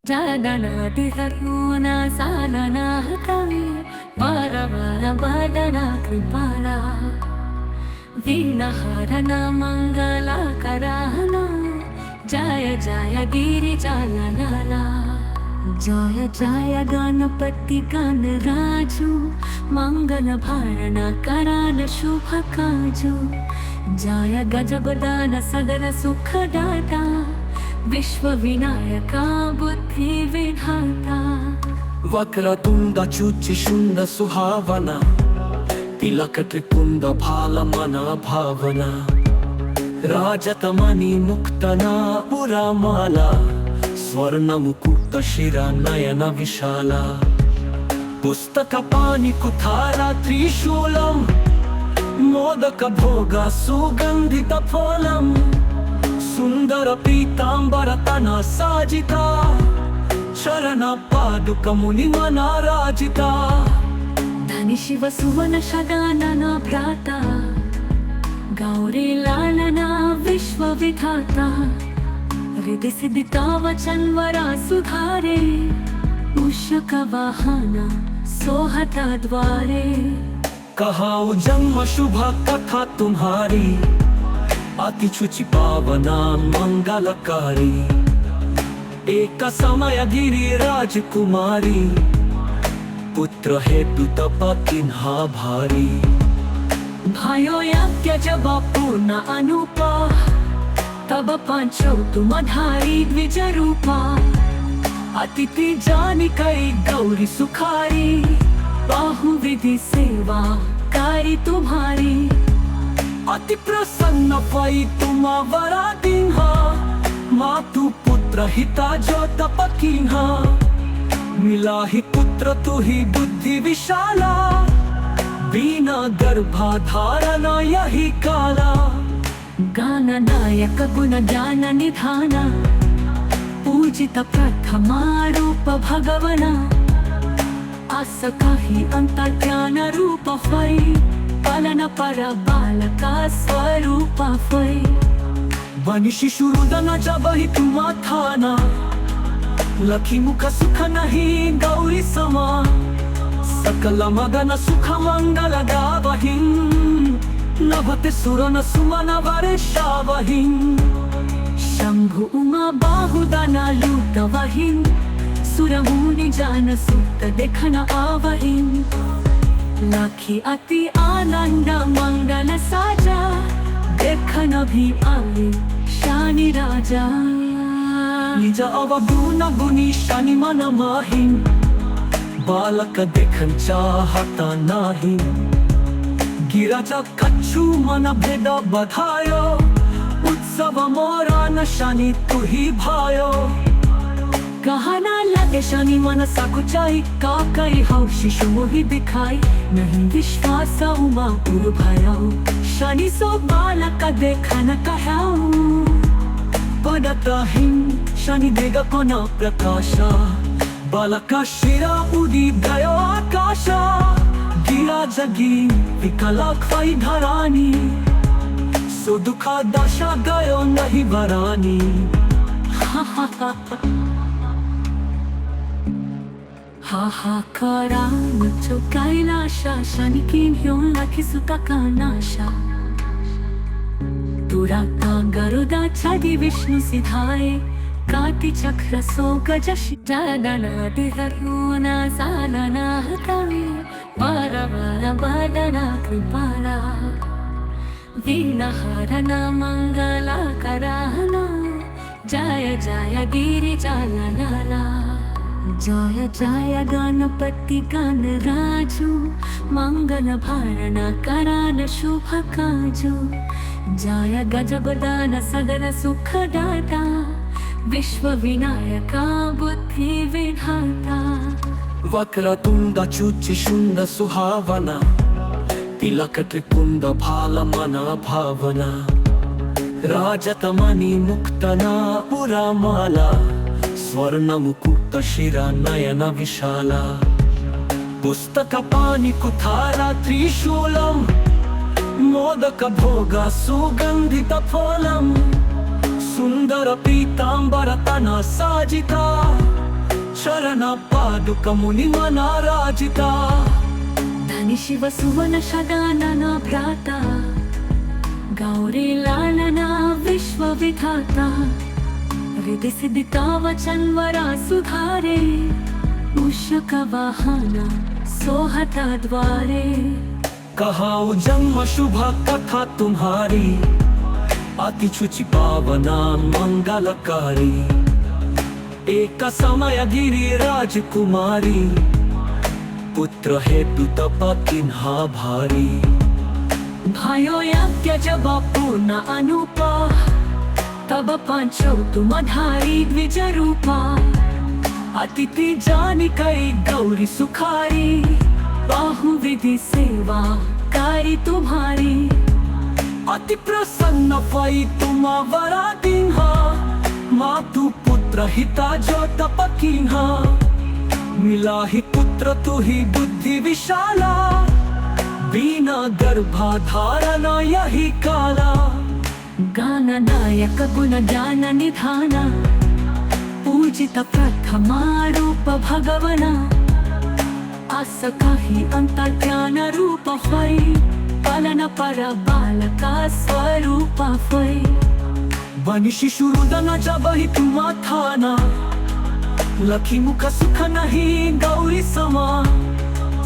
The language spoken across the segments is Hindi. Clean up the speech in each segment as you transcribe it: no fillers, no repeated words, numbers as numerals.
జగన్నాథిహరుణ సాలనాహతమే వరవర వదన కృపాల వీణహరణ మంగళకరణ జయ జయ గిరిజాలనాల జయ జయ గణపతి గణరాజు మంగళ భరణ కరాల శుభ కాజు జయ గజగదాన సదన సుఖదాత विश्व विनायका बुद्धि विधाता वक्रतुंड शुंड सुहावना तिलक त्रिपुंड भालमन भावना राजतमणि मुक्तना पुरामाला स्वर्ण मुकुट शिरा नयन विशाला पुस्तक पाणि कुठारा त्रिशूलम मोदक भोग सुगंधित फलम सुंदर पीतांबर तना साजिता चरण पादुक मुनि मनाराजिता धनि शिव सुवन शगानना भ्राता गौरी लालना विश्व विधाता हृदय सिद्धिता वचन वरा सुधारे मूषक वाहन सोहता द्वारे कहाओ जन्म शुभ कथा तुम्हारी अति शुचि पावना मंगलकारी एक समय गिरी राजकुमारी पुत्र हेतु तप किन्हा भारी भयो यज्ञ जब पूर्ण अनुपा तब पांचो तुम धारी द्विज रूपा अतिथि जानी कई गौरी सुखारी बाहुविधि सेवा कारी तुम्हारी अति प्रसन्न भई तुम वरा दिन्हा मातु पुत्र हिता जो तप किन्हा मिला ही पुत्र तु ही बुद्धि विशाला बिना गर्भाधारण यही काला गान नायक गुण ज्ञान निधान पूजित प्रथमा रूप भगवना आस काही अंतर ज्ञान रूप फै पालन पर बालका स्वरूप फै बनि शिशु रुदन जब ही तुम थाना लखी मुख सुख नहीं गौरी समा सकल मगन सुख मंगल गावहिं नभते सुरन सुमन वर्षावहिं शंभु उमा बाहुदना लूटवहिं सुरमुनि जान सुत देखन आवहिं लाखी अति आनंद मंगल साजा देखन भी आए शानी राजा निज अवगुण गुणी शनि मन माहिं बालक देखन चाहता नाही गिरजा कच्छु मन भेद बधायो उत्सव मोरा न शनि तु ही भायो कहना लगे शनि मन सकुचाई का कई हो शिशु मोहि दिखाई नहीं विश्वास उमा पुर भयो शनि सो बालक देखन कहाऊ पदतहिं शनि देग कोन प्रकाशा बालक शिरा उदी गयो आकाशा गिरा जगी विकला खै धरानी सो दुखा दशा गयो नहीं बरानी हाहाकारा मुझो कैलाशा शनि की ह्यों लखी सुता का नाशा दुराता गरुदा छादी विष्णु सिधाए काटी चक्र सो गजश जगन्नाथिहरुण सालनाहतमे वरवर वदन कृपाला वीणहरణ मंगलकरణ जय जय गिरिजालनाला जय जय गणपति गणराजु मंगल भरण कराल शुभ काजु जय गजगदान सदन सुखदाता विश्व विनायका बुद्धि विधाता वक्रतुंड शुंड सुहावना तिलक त्रिपुंड भालमन भावना राजतमणि मुक्तना पुरामाला स्वर्ण मुकुट शिरा नयन विशाला पुस्तक पाणि कुठारा त्रिशूलम मोदक भोग सुगंधित फलम सुंदर पीतांबर तना साजिता शरण पादुक मुनि मना राजिता धनी शिव सुवन शदानना भ्राता गौरी लालना विश्व विधाता हृदय सिद्धिता वचन वरा सुधारे मूषक वाहना सोहता द्वारे कहाऊ जन्म शुभ कथा तुम्हारी अति शुचि पावना मंगलकारी एक समय गिरी राजकुमारी पुत्र हेतु तप किन्हा भारी भयो यज्ञ जब पूर्ण अनुपा तब पांचो तुम धारी द्विज रूपा अतिथि जानी कई गौरी सुखारी बाहु विधि सेवा कारी तुम्हारी अति प्रसन्न भई तुम वरा दीन्हा मातु पुत्र हिता जो तप कीन्हा मिला ही पुत्र तु ही बुद्धि विशाला बिना गर्भाधारण यही काला गान नायक गुण ज्ञान निधान पूजित प्रथमा रूप भगवना आस काही अंतर ज्ञान रूप होई पालन पर बालका स्वरूप होई बनी शिशु रुदन जब ही तुम थाना लखी मुख सुख नहीं गौरी समा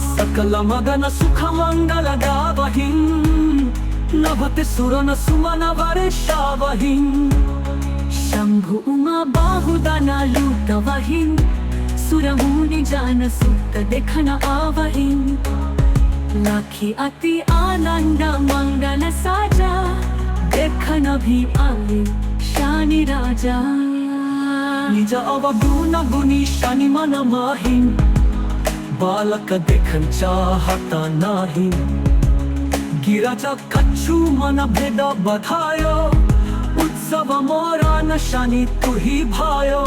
सकल मगन सुख मंगल गावहिं नभते सुरन सुमन वर्षावहिं शंभु उमा बाहुदना लूटवहिं सुरमुनि जान सुत देखन आवहिं लाखी अति आनंद मंगल साजा देखन भी आए शानी राजा निज अवगुण गुणी शनि मन माहिं बालक देखन चाहता नाही गिरजा कच्छु मन भेद बधायो उत्सव मोरा न शनि तु ही भायो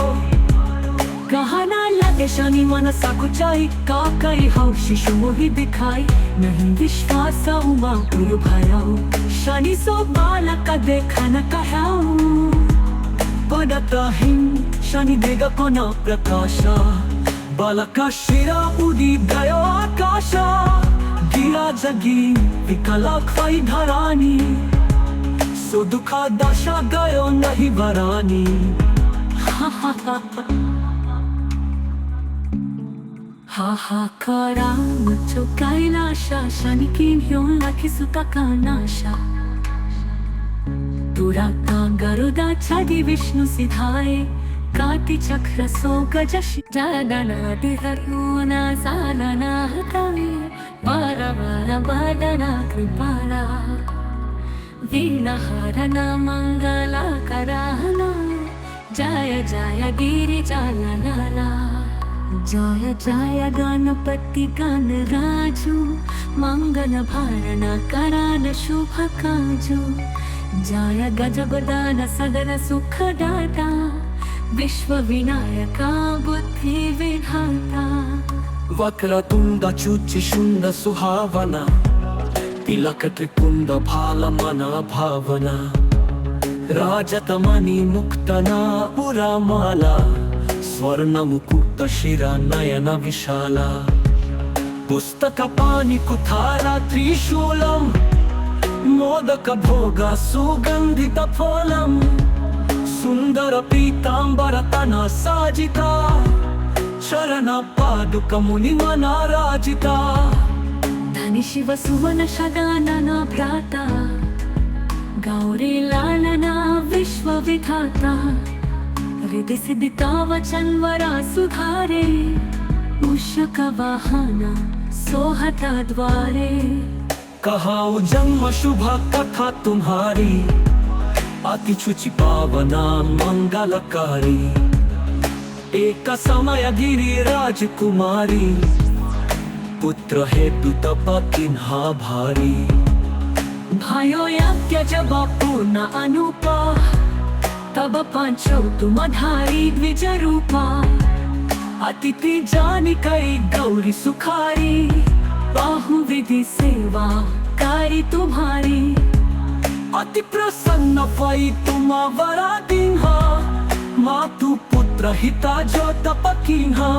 कहना लगे शनि मन सकुचाई का कई हो शिशु मोहि दिखाई नहीं विश्वास उमा गुरु भयाऊ शनि सो बालक देखन कहाऊ पडताहिं शनि देग कोना प्रकाशा बालका शिरा उदी गयो आकाशा गिरा जगी विकला ख्वाई धरानी सो दुखा दशा गयो नहीं बरानी हाहाकारा मुझो कैलाशा शनि की ह्यों लाखी सुता का नाशा दुराता गरुदा छादी विष्णु सिधाए काटी चक्र सो गजश जादना दिहरुना सालना हतावे बारा बारा बादना कृपाला वीणा हरना मंगला कराहना जय जय गिरि जालनाला जय जय गणपति गण राजू मंगल भारण करान शुभ काजू जय गजगदान सदन सुख दाता विश्व विनायका बुद्धि विधाता वक्रतुंड चुचि शुंड सुहावना तिलक त्रिपुंड भाल मना भावना राजतमणि मुक्तना पुरा माला स्वर्ण मुकुट शिरा नयन विशाला पुस्तक पाणि कुठारा त्रिशूलम मोदक भोग सुगंधित फलम सुंदर पीतांबर तना साजिता शरण पादुक मुनि मना राजिता धनी शिव सुवन शदानना भ्राता गौरी लालना विश्व विधाता हृदय सिद्धिता वचन वरा सुधारे मूषक वाहना सोहता द्वारे कहाऊ जन्म शुभ कथा तुम्हारी अति शुचि पावना मंगलकारी एक समय गिरी राजकुमारी पुत्र हेतु तप किन्हा भारी भयो यज्ञ जब पूर्ण अनुपा तब पांचो तुम धारी द्विज रूपा अतिथि जानी कई गौरी सुखारी बाहु विधि सेवा कारी तुम्हारी अति प्रसन्न भई तुम वरा दीन्हा मातु पुत्र हिता जो तप कीन्हा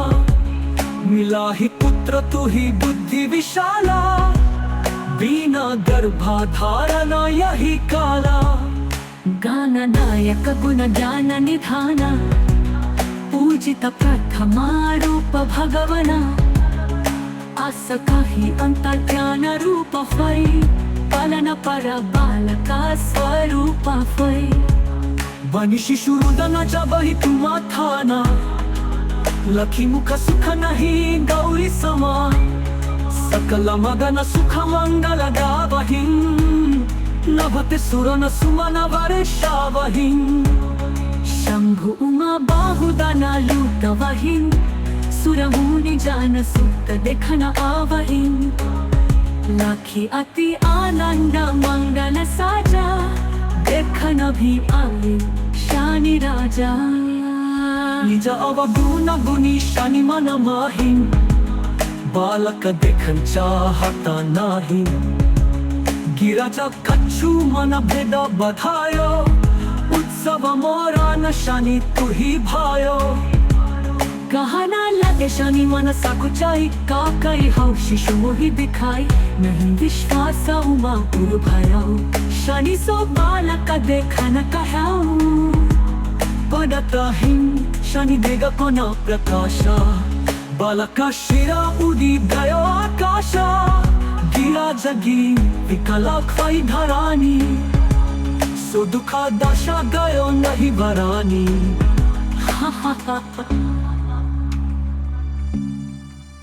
मिला ही पुत्र तू ही बुद्धि विशाला, बिना गर्भाधारणा यही काला। गाननायक गुण ज्ञान निधान, पूजित प्रथमा रूप भगवना। आस काही अंतर्ज्ञान रूप होय, पालन पर बालका स्वरूप होय। बनी शिशु रुदनाच्या बही तुम्हा थाना, लखी मुख सुख नाही गौरी समा। सकल मगन सुख मंगल गावहिं, नभते सुरन सुमन वर्षावहिं। शंभु उमा बाहुदाना लूटवहिं, सुरमुनि जान सुत देखन आवहिं। लाखी अति आनंद मंगल साजा, देखन भी आवे शानी राजा। निज अवगुण गुणी शनि मन माहिं, बालक देखन चाहता नाही। गिरजा कच्छु मन भेद बधायो, उत्सव मोरा न शनि तू ही भायो। कहना लगे शनि मन सकुचाई, काकई हौ शिशु मोहि दिखाई। नहीं विश्वास उमा पुर भयो, शनि सो बालक देखन कह्याऊ। पडताहिं शनि देग कोना प्रकाशा, बालका शिरा उडी गयो आकाशा। गिरा जगी विकला ख्वाई धरानी, सो दुखा दशा गयो नहीं बरानी।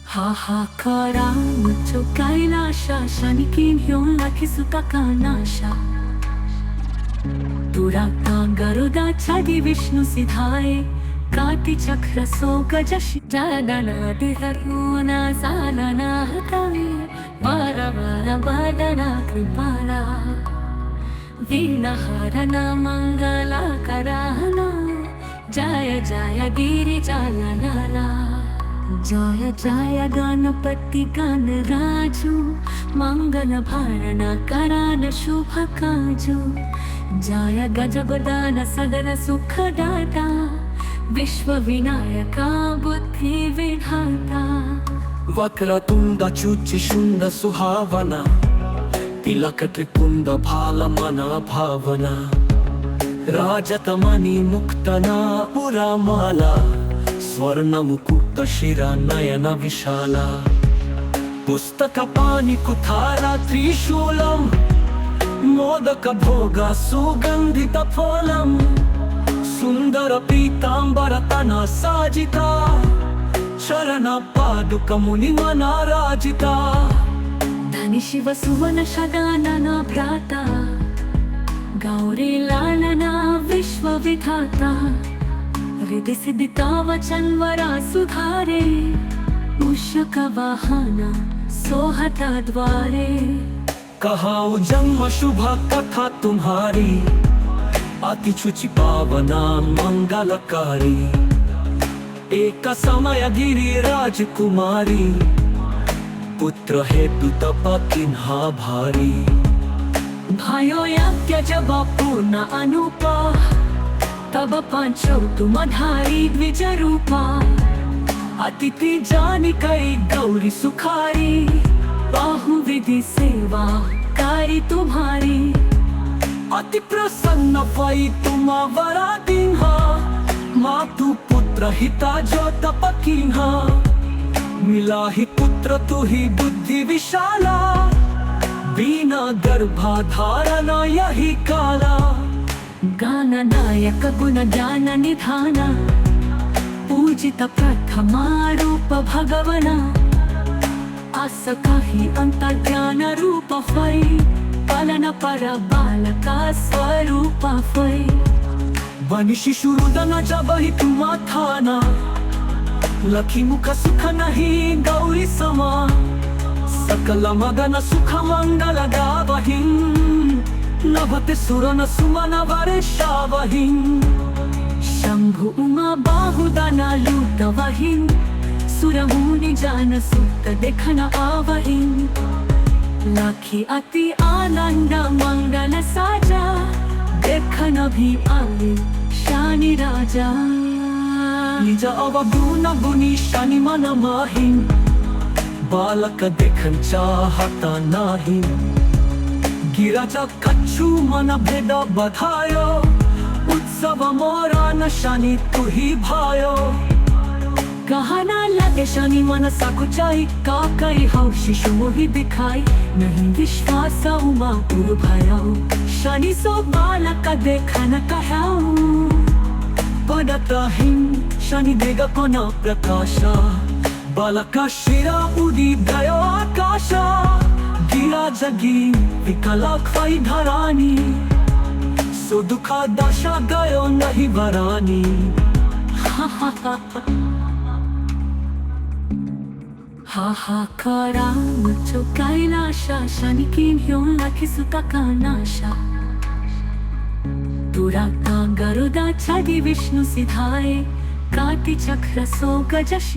हाहाकारा मुझो कैलाशा, शनि की घेऊन लाखी सुता का नाशा। दुराता गरुदा छादी विष्णु सिधाए, काटी चक्र सो गजश। जादना दिहरुना सालना हतावे, बार बार बादना कृपाला। वीणा हरना मंगला कराना, जय जय गिरिजाला। जय जय गणपति गणराजु, मंगल भारण करान शुभ काजु। जय गजगदान सदन सुखदाता, विश्व विनायका बुद्धि विधाता। वक्रतुंड चुचि शुंड सुहावना, तिलक त्रिपुंड भाल मन भावना। राजतमणि मुक्तना पुरा माला, स्वर्ण मुकुट शिरा नयन विशाला। पुस्तक पाणि कुठारा त्रिशूलम, मोदक भोग सुगंधित फलम। सुंदर पीतांबर तना साजिता, चरण पादुक मुनि मना राजिता। धनि शिव सुवन शगानना भ्राता, गौरी लालना विश्व विधाता। हृदय सिद्धिता वचन वरा सुधारे, मूषक वाहन सोहता द्वारे। कहाऊ जन्म शुभ कथा तुम्हारी, अति शुचि पावना मंगलकारी। एक समय गिरी राजकुमारी, पुत्र हेतु तप किन्हा भारी। भयो यज्ञ जब पूर्ण अनुपा, तब पांचौ तुम धारी द्विज रूपा। अतिथि जानी कई गौरी सुखारी, बाहु विधि सेवा कारी तुम्हारी। अति प्रसन्न भई तुम वरा दीन्हा, मातु पुत्र हिता जो तप कीन्हा। मिला ही पुत्र तू ही बुद्धि विशाला, बिना गर्भाधारणा यही काला। गाननायक गुण ज्ञान निधान, पूजित प्रथमा रूप भगवना। आस काही अंतर्ज्ञान रूप होय, पालन पर बालका स्वरूप होय। बनी शिशु रुदनाच्या बही तुम्हा थाना, लखी मुख सुख नाही गौरी समा। सकल मगन सुख मंगल गावहिं, नभते सुरन सुमन वर्षावहिं। शंभु उमा बाहुदाना लूटवहिं, सुरमुनि जान सुत देखन आवहिं। लाखी अति आनंद मंगल साजा, देखन भी आवे शानी राजा। निज अवगुण गुणी शनी मन माही बालक देखन चाहता नाही गिराजा कच्छु मन भेद बधायो उत्सव मोरा न शनि तुही भायो कहना लगे शनि मन सकुचाई का कई हौशी मोहि दिखाई नहीं विश्वास उमा पुर भयो शनि सो बालक देखन कहाऊ पडताहिं शनि देग कोना प्रकाश बालक शिरा उदी गयो आकाश गिरा जगी विकला खाई धरानी सो दुखा दशा गयो नहीं बरानी हाहाकारा मुझो कैलाशा शनि की घेऊन लाखिसुता कानाशा दुराता गरुदा छाडी विष्णु सिधाए काटी चक्र सो गजशी